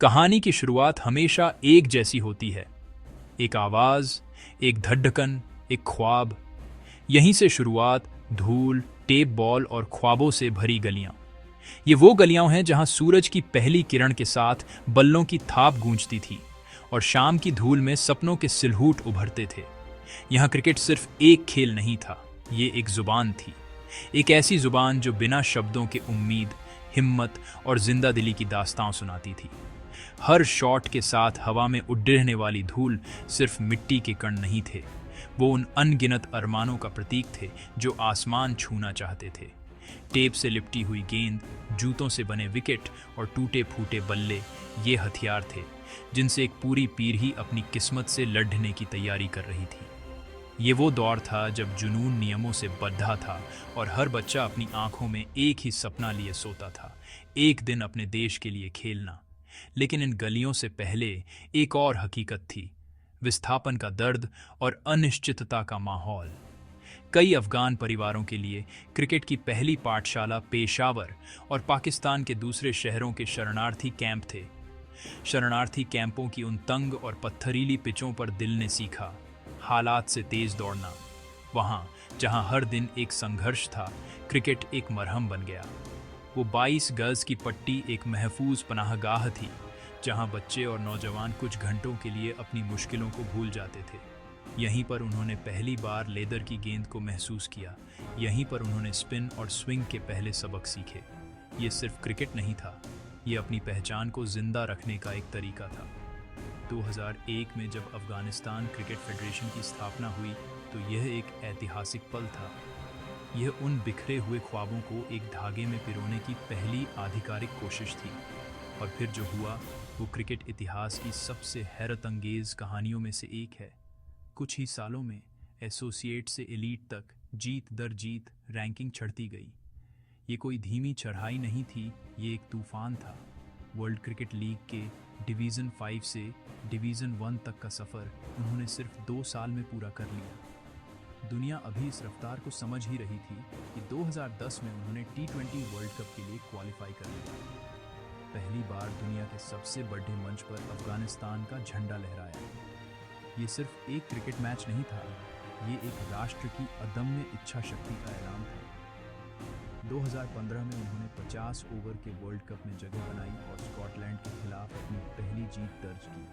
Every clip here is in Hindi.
कहानी की शुरुआत हमेशा एक जैसी होती है। एक आवाज, एक धड़कन, एक ख्वाब। यहीं से शुरुआत, धूल, टेप बॉल और ख्वाबों से भरी गलियां। ये वो गलियां हैं जहां सूरज की पहली किरण के साथ बल्लों की थाप गूंजती थी और शाम की धूल में सपनों के सिलहूट उभरते थे। यहाँ क्रिकेट सिर्फ एक खेल नहीं था, ये एक जुबान थी। एक ऐसी जुबान जो बिना शब्दों के उम्मीद, हिम्मत और जिंदा दिली की दास्तां सुनाती थी। हर शॉट के साथ हवा में उड़ने वाली धूल सिर्फ मिट्टी के कण नहीं थे, वो उन अनगिनत अरमानों का प्रतीक थे जो आसमान छूना चाहते थे। टेप से लिपटी हुई गेंद, जूतों से बने विकेट और टूटे फूटे बल्ले, ये हथियार थे जिनसे एक पूरी पीढ़ी अपनी किस्मत से लड़ने की तैयारी कर रही थी। ये वो दौर था जब जुनून नियमों से बंधा था और हर बच्चा अपनी आंखों में एक ही सपना लिए सोता था, एक दिन अपने देश के लिए खेलना। लेकिन इन गलियों से पहले एक और हकीकत थी, विस्थापन का दर्द और अनिश्चितता का माहौल। कई अफगान परिवारों के लिए क्रिकेट की पहली पाठशाला पेशावर और पाकिस्तान के दूसरे शहरों के शरणार्थी कैंप थे। शरणार्थी कैंपों की उन तंग और पत्थरीली पिचों पर दिल ने सीखा हालात से तेज दौड़ना। वहां जहां हर दिन एक संघर्ष था, क्रिकेट एक मरहम बन गया। वो 22 गज की पट्टी एक महफूज पनाहगाह थी जहां बच्चे और नौजवान कुछ घंटों के लिए अपनी मुश्किलों को भूल जाते थे। यहीं पर उन्होंने पहली बार लेदर की गेंद को महसूस किया, यहीं पर उन्होंने स्पिन और स्विंग के पहले सबक सीखे। ये सिर्फ क्रिकेट नहीं था, ये अपनी पहचान को जिंदा रखने का एक तरीका था। 2001 में जब अफगानिस्तान क्रिकेट फेडरेशन की स्थापना हुई तो यह एक ऐतिहासिक पल था। यह उन बिखरे हुए ख्वाबों को एक धागे में पिरोने की पहली आधिकारिक कोशिश थी। और फिर जो हुआ वो क्रिकेट इतिहास की सबसे हैरत अंगेज कहानियों में से एक है। कुछ ही सालों में एसोसिएट से एलीट तक जीत दर जीत रैंकिंग चढ़ती गई। ये कोई धीमी चढ़ाई नहीं थी, ये एक तूफान था। वर्ल्ड क्रिकेट लीग के डिवीज़न 5 से डिवीज़न 1 तक का सफ़र उन्होंने सिर्फ 2 साल में पूरा कर लिया। दुनिया अभी इस रफ्तार को समझ ही रही थी कि 2010 में उन्होंने T20 वर्ल्ड कप के लिए क्वालिफाई कर लिया। पहली बार दुनिया के सबसे बड़े मंच पर अफगानिस्तान का झंडा लहराया। ये सिर्फ एक क्रिकेट मैच नहीं था, ये एक राष्ट्र की अदम्य इच्छा शक्ति का ऐलान था। 2015 में उन्होंने 50 ओवर के वर्ल्ड कप में जगह बनाई और स्कॉटलैंड के खिलाफ अपनी पहली जीत दर्ज की।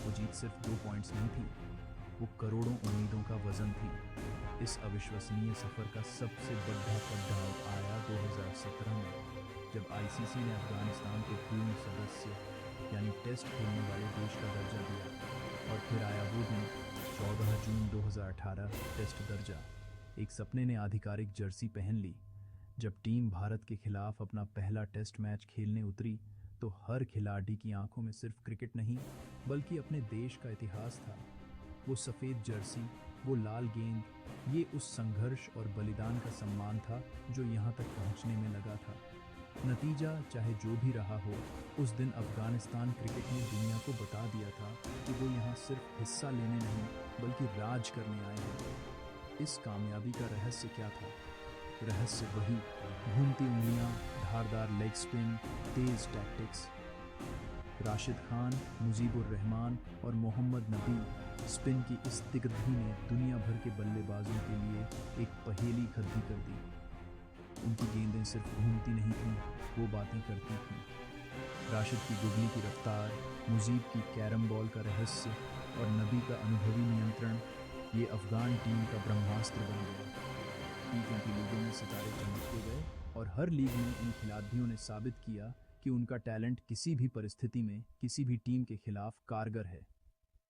वो जीत सिर्फ 2 पॉइंट्स नहीं थी, वो करोड़ों उम्मीदों का वजन थी। इस अविश्वसनीय सफर का सबसे बड़ा पड़ाव आया 2017 में, जब आईसीसी ने अफगानिस्तान को पूर्ण सदस्य यानी टेस्ट खेलने वाले देश का दर्जा दिया। और फिर आया वो दिन 14 जून 2018, टेस्ट दर्जा। एक सपने ने आधिकारिक जर्सी पहन ली। जब टीम भारत के खिलाफ अपना पहला टेस्ट मैच खेलने उतरी तो हर खिलाड़ी की आंखों में सिर्फ क्रिकेट नहीं बल्कि अपने देश का इतिहास था। वो सफ़ेद जर्सी, वो लाल गेंद, ये उस संघर्ष और बलिदान का सम्मान था जो यहाँ तक पहुँचने में लगा था। नतीजा चाहे जो भी रहा हो, उस दिन अफगानिस्तान क्रिकेट ने दुनिया को बता दिया था कि वो यहाँ सिर्फ हिस्सा लेने नहीं बल्कि राज करने आए हैं। इस कामयाबी का रहस्य क्या था? रहस्य वही घूमती उंगलियां, धारदार लेग स्पिन, तेज टैक्टिक्स। राशिद खान, मुजीबुर रहमान और मोहम्मद नबी स्पिन की इस तिगदगी ने दुनिया भर के बल्लेबाजों के लिए एक पहेली खड़ी कर दी। उनकी गेंदें सिर्फ घूमती नहीं थीं, वो बातें करती थीं। राशिद की गुगली की रफ्तार, मुजीब की कैरम बॉल का रहस्य और नबी का अनुभवी नियंत्रण, ये अफगान टीम का ब्रह्मास्त्र बन गया। T20 लीगों में सितारे चमकते गए और हर लीग में इन खिलाड़ियों ने साबित किया कि उनका टैलेंट किसी भी परिस्थिति में किसी भी टीम के खिलाफ कारगर है।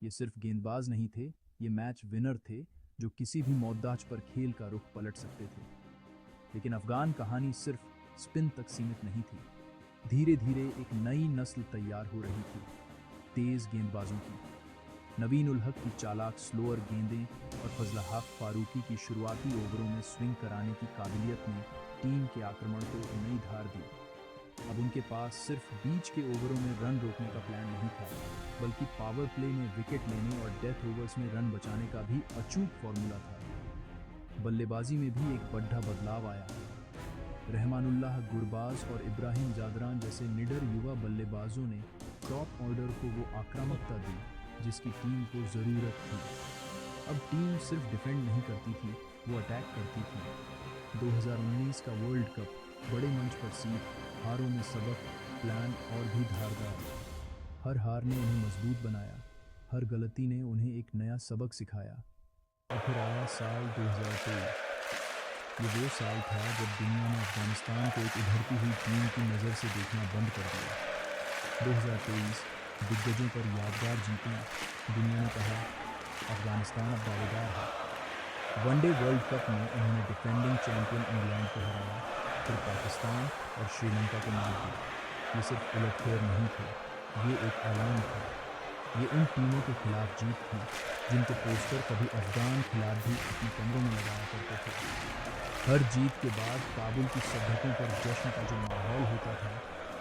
ये सिर्फ गेंदबाज नहीं थे, ये मैच विनर थे जो किसी भी मौदाज पर खेल का रुख पलट सकते थे। लेकिन अफगान कहानी सिर्फ स्पिन तक सीमित नहीं थी। धीरे धीरे एक नई नस्ल तैयार हो रही थी, तेज गेंदबाजों की। नवीन उल हक की चालाक स्लोअर गेंदें और फजल हक फारूकी की शुरुआती ओवरों में स्विंग कराने की काबिलियत ने टीम के आक्रमण को एक नई धार दी। अब उनके पास सिर्फ बीच के ओवरों में रन रोकने का प्लान नहीं था, बल्कि पावर प्ले में विकेट लेने और डेथ ओवर्स में रन बचाने का भी अचूक फॉर्मूला था। बल्लेबाजी में भी एक बड़ा बदलाव आया। रहमानुल्लाह गुरबाज और इब्राहिम जादरान जैसे निडर युवा बल्लेबाजों ने टॉप ऑर्डर को वो आक्रामकता दी जिसकी टीम को ज़रूरत थी। अब टीम सिर्फ डिफेंड नहीं करती थी, वो अटैक करती थी। 2019 का वर्ल्ड कप बड़े मंच पर सीख, हारों में सबक, प्लान और भी धारदार। हर हार ने उन्हें मजबूत बनाया, हर गलती ने उन्हें एक नया सबक सिखाया। और फिर आया साल 2023। ये वो साल था जब दुनिया ने अफगानिस्तान को एक उभरती हुई टीम की नज़र से देखना बंद कर दिया। 2023 दिग्गजों पर यादगार जीतें, दुनिया ने कहा अफगानिस्तान अब दावेदार है। वनडे वर्ल्ड कप में उन्होंने डिफेंडिंग चैंपियन इंग्लैंड को हराया, फिर पाकिस्तान और श्रीलंका को मात दी। ये सिर्फ उलटफेर नहीं थे, ये एक ऐलान था। ये उन टीमों के खिलाफ जीत थी जिनके पोस्टर कभी अफगान खिलाफ भी अपने कमरों में लगाया करते थे। हर जीत के बाद काबुल की सड़कों पर जश्न का जो माहौल होता था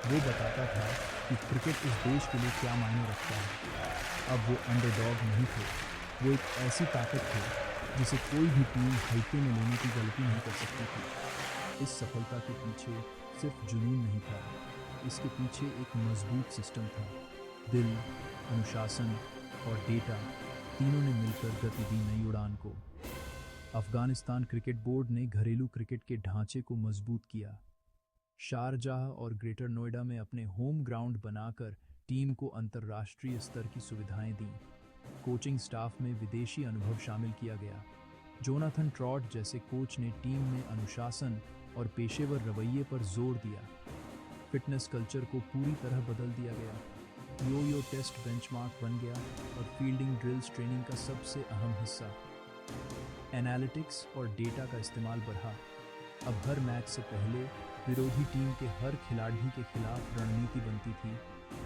वो बताता था कि क्रिकेट इस देश के लिए क्या मायने रखता है। अब वो अंडरडॉग नहीं थे, वो एक ऐसी ताकत थे जिसे कोई भी टीम हल्के में लेने की गलती नहीं कर सकती थी। इस सफलता के पीछे सिर्फ जुनून नहीं था, इसके पीछे एक मजबूत सिस्टम था। दिल, अनुशासन और डेटा तीनों ने मिलकर गति दी नई उड़ान को। अफगानिस्तान क्रिकेट बोर्ड ने घरेलू क्रिकेट के ढांचे को मजबूत किया। शारजाह और ग्रेटर नोएडा में अपने होम ग्राउंड बनाकर टीम को अंतर्राष्ट्रीय स्तर की सुविधाएं दी। कोचिंग स्टाफ में विदेशी अनुभव शामिल किया गया। जोनाथन ट्रॉट जैसे कोच ने टीम में अनुशासन और पेशेवर रवैये पर जोर दिया। फिटनेस कल्चर को पूरी तरह बदल दिया गया। यो टेस्ट बेंचमार्क बन गया और फील्डिंग ड्रिल्स ट्रेनिंग का सबसे अहम हिस्सा। एनालिटिक्स और डेटा का इस्तेमाल बढ़ा। अब हर मैच से पहले विरोधी टीम के हर खिलाड़ी के खिलाफ रणनीति बनती थी,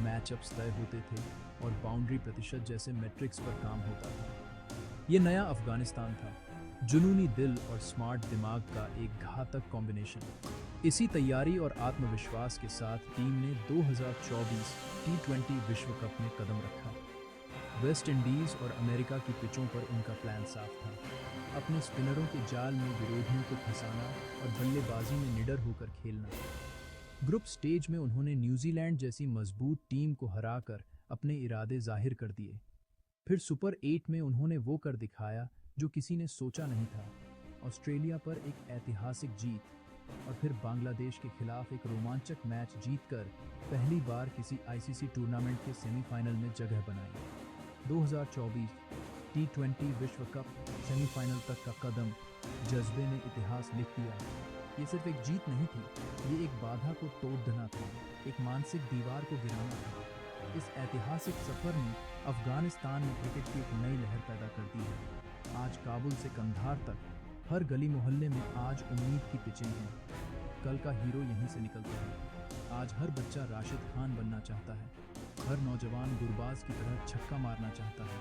मैचअप्स तय होते थे और बाउंड्री प्रतिशत जैसे मैट्रिक्स पर काम होता था। ये नया अफगानिस्तान था, जुनूनी दिल और स्मार्ट दिमाग का एक घातक कॉम्बिनेशन। इसी तैयारी और आत्मविश्वास के साथ टीम ने 2024 T20 विश्व कप में कदम रखा। वेस्ट इंडीज और अमेरिका की पिचों पर उनका प्लान साफ था, अपने स्पिनरों के जाल में विरोधियों को फंसाना और बल्लेबाजी में निडर होकर खेलना। ग्रुप स्टेज में उन्होंने न्यूजीलैंड जैसी मजबूत टीम को हराकर अपने इरादे जाहिर कर दिए। फिर सुपर 8 में उन्होंने वो कर दिखाया जो किसी ने सोचा नहीं था, ऑस्ट्रेलिया पर एक ऐतिहासिक जीत और फिर बांग्लादेश के खिलाफ एक रोमांचक मैच जीतकर पहली बार किसी आईसीसी टूर्नामेंट के सेमीफाइनल में जगह बनाई। 2024 T20 विश्व कप सेमीफाइनल तक का कदम, जज्बे ने इतिहास लिख दिया। ये सिर्फ एक जीत नहीं थी, ये एक बाधा को तोड़ देना था, एक मानसिक दीवार को गिराना था। इस ऐतिहासिक सफर ने अफगानिस्तान में क्रिकेट की एक नई लहर पैदा कर दी है। आज काबुल से कंधार तक हर गली मोहल्ले में आज उम्मीद की पिचें हैं। कल का हीरो यहीं से निकलता है। आज हर बच्चा राशिद खान बनना चाहता है, हर नौजवान गुरबाज की तरह छक्का मारना चाहता है।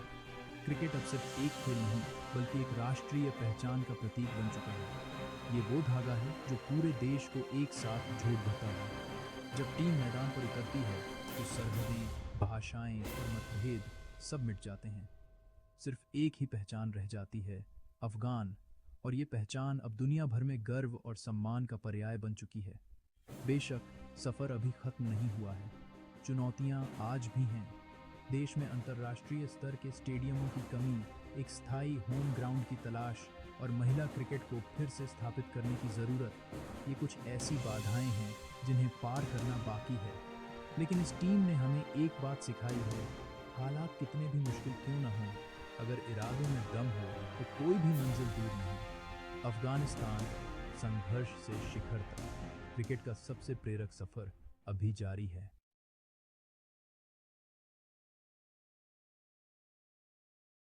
क्रिकेट अब सिर्फ एक खेल नहीं बल्कि एक राष्ट्रीय पहचान का प्रतीक बन चुका है। ये वो धागा है जो पूरे देश को एक साथ जोड़ देता है। जब टीम मैदान पर उतरती है तो सरहदें, भाषाएं और मतभेद सब मिट जाते हैं। सिर्फ एक ही पहचान रह जाती है, अफगान। और ये पहचान अब दुनिया भर में गर्व और सम्मान का पर्याय बन चुकी है। बेशक सफ़र अभी ख़त्म नहीं हुआ है, चुनौतियां आज भी हैं। देश में अंतर्राष्ट्रीय स्तर के स्टेडियमों की कमी, एक स्थायी होम ग्राउंड की तलाश और महिला क्रिकेट को फिर से स्थापित करने की ज़रूरत, ये कुछ ऐसी बाधाएं हैं जिन्हें पार करना बाकी है। लेकिन इस टीम ने हमें एक बात सिखाई है, हालात कितने भी मुश्किल क्यों न हों, अगर इरादों में दम हो तो कोई भी मंजिल दूर नहीं। अफगानिस्तान संघर्ष से शिखर तक क्रिकेट का सबसे प्रेरक सफ़र अभी जारी है।